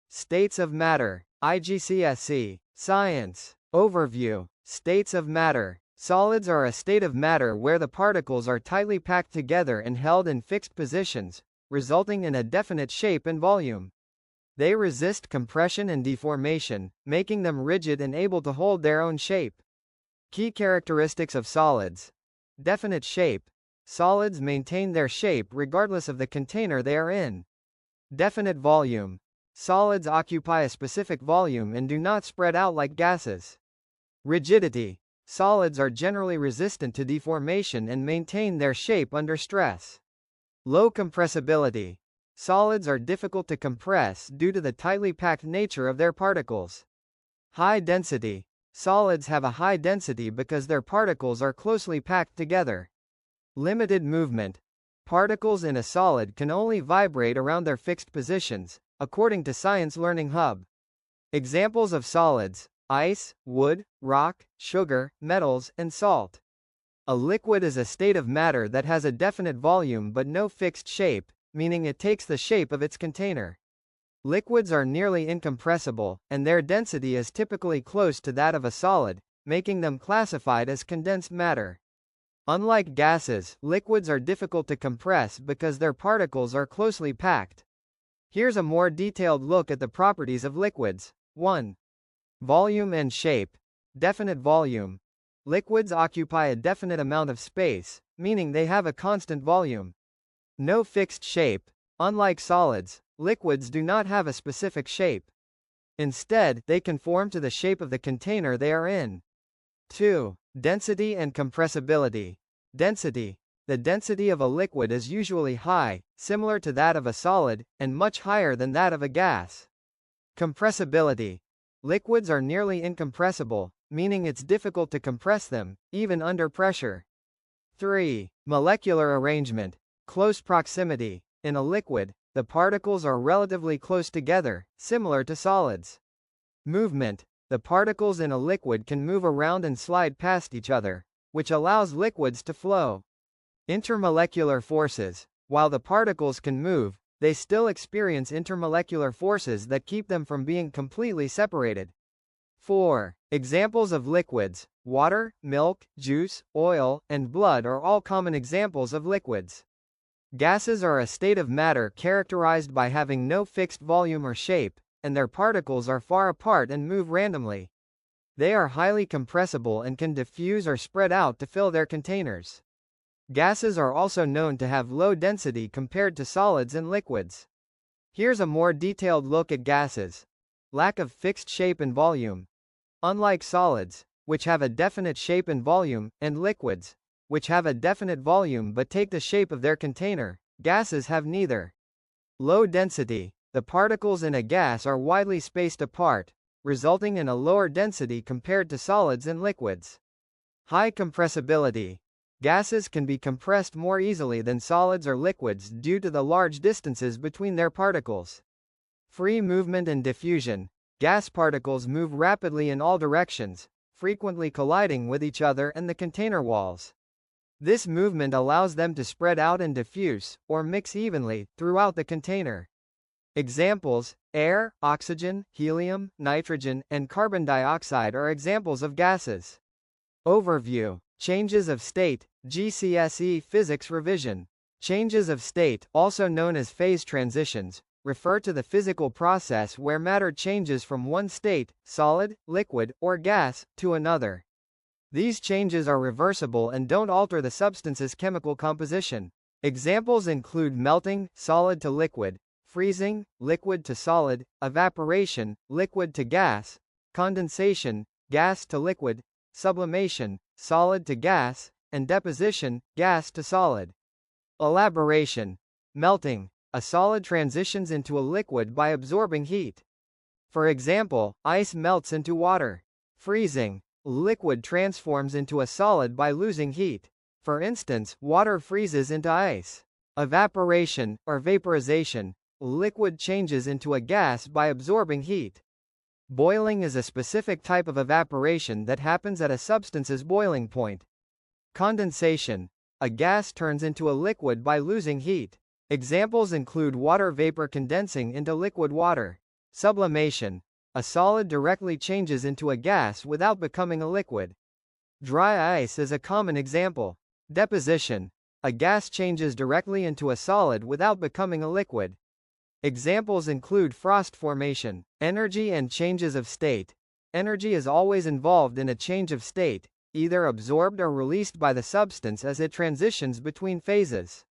States of matter. Igcse Science. Overview. States of matter. Solids are a state of matter where the particles are tightly packed together and held in fixed positions, resulting in a definite shape and volume. They resist compression and deformation, making them rigid and able to hold their own shape. Key characteristics of solids. Definite shape. Solids maintain their shape regardless of the container they are in. Definite volume. Solids occupy a specific volume and do not spread out like gases. Rigidity. Solids are generally resistant to deformation and maintain their shape under stress. Low compressibility. Solids are difficult to compress due to the tightly packed nature of their particles. High density. Solids have a high density because their particles are closely packed together. Limited movement. Particles in a solid can only vibrate around their fixed positions, according to Science Learning Hub. Examples of solids: ice, wood, rock, sugar, metals, and salt. A liquid is a state of matter that has a definite volume but no fixed shape, meaning it takes the shape of its container. Liquids are nearly incompressible, and their density is typically close to that of a solid, making them classified as condensed matter. Unlike gases, liquids are difficult to compress because their particles are closely packed. Here's a more detailed look at the properties of liquids. 1. Volume and shape. Definite volume. Liquids occupy a definite amount of space, meaning they have a constant volume. No fixed shape. Unlike solids, liquids do not have a specific shape. Instead, they conform to the shape of the container they are in. 2. Density and compressibility. Density. The density of a liquid is usually high, similar to that of a solid, and much higher than that of a gas. Compressibility. Liquids are nearly incompressible, meaning it's difficult to compress them, even under pressure. 3. Molecular arrangement. Close proximity. In a liquid, the particles are relatively close together, similar to solids. Movement. The particles in a liquid can move around and slide past each other, which allows liquids to flow. Intermolecular forces. While the particles can move, they still experience intermolecular forces that keep them from being completely separated. 4. Examples of liquids. Water, milk, juice, oil, and blood are all common examples of liquids. Gases are a state of matter characterized by having no fixed volume or shape, and their particles are far apart and move randomly. They are highly compressible and can diffuse or spread out to fill their containers. Gases are also known to have low density compared to solids and liquids. Here's a more detailed look at gases. Lack of fixed shape and volume. Unlike solids, which have a definite shape and volume, and liquids, which have a definite volume but take the shape of their container, gases have neither. Low density. The particles in a gas are widely spaced apart, resulting in a lower density compared to solids and liquids. High compressibility. Gases can be compressed more easily than solids or liquids due to the large distances between their particles. Free movement and diffusion. Gas particles move rapidly in all directions, frequently colliding with each other and the container walls. This movement allows them to spread out and diffuse, or mix evenly, throughout the container. Examples: air, oxygen, helium, nitrogen, and carbon dioxide are examples of gases. Overview. Changes of state. GCSE Physics Revision. Changes of state, also known as phase transitions, refer to the physical process where matter changes from one state, solid, liquid, or gas, to another. These changes are reversible and don't alter the substance's chemical composition. Examples include melting, solid to liquid; freezing, liquid to solid; evaporation, liquid to gas; condensation, gas to liquid; sublimation, solid to gas; and deposition, gas to solid. Elaboration. Melting. A solid transitions into a liquid by absorbing heat. For example, ice melts into water. Freezing. Liquid transforms into a solid by losing heat. For instance, water freezes into ice. Evaporation, or vaporization. Liquid changes into a gas by absorbing heat. Boiling is a specific type of evaporation that happens at a substance's boiling point. Condensation. A gas turns into a liquid by losing heat. Examples include water vapor condensing into liquid water. Sublimation. A solid directly changes into a gas without becoming a liquid. Dry ice is a common example. Deposition. A gas changes directly into a solid without becoming a liquid. Examples include frost formation. Energy and changes of state. Energy is always involved in a change of state, either absorbed or released by the substance as it transitions between phases.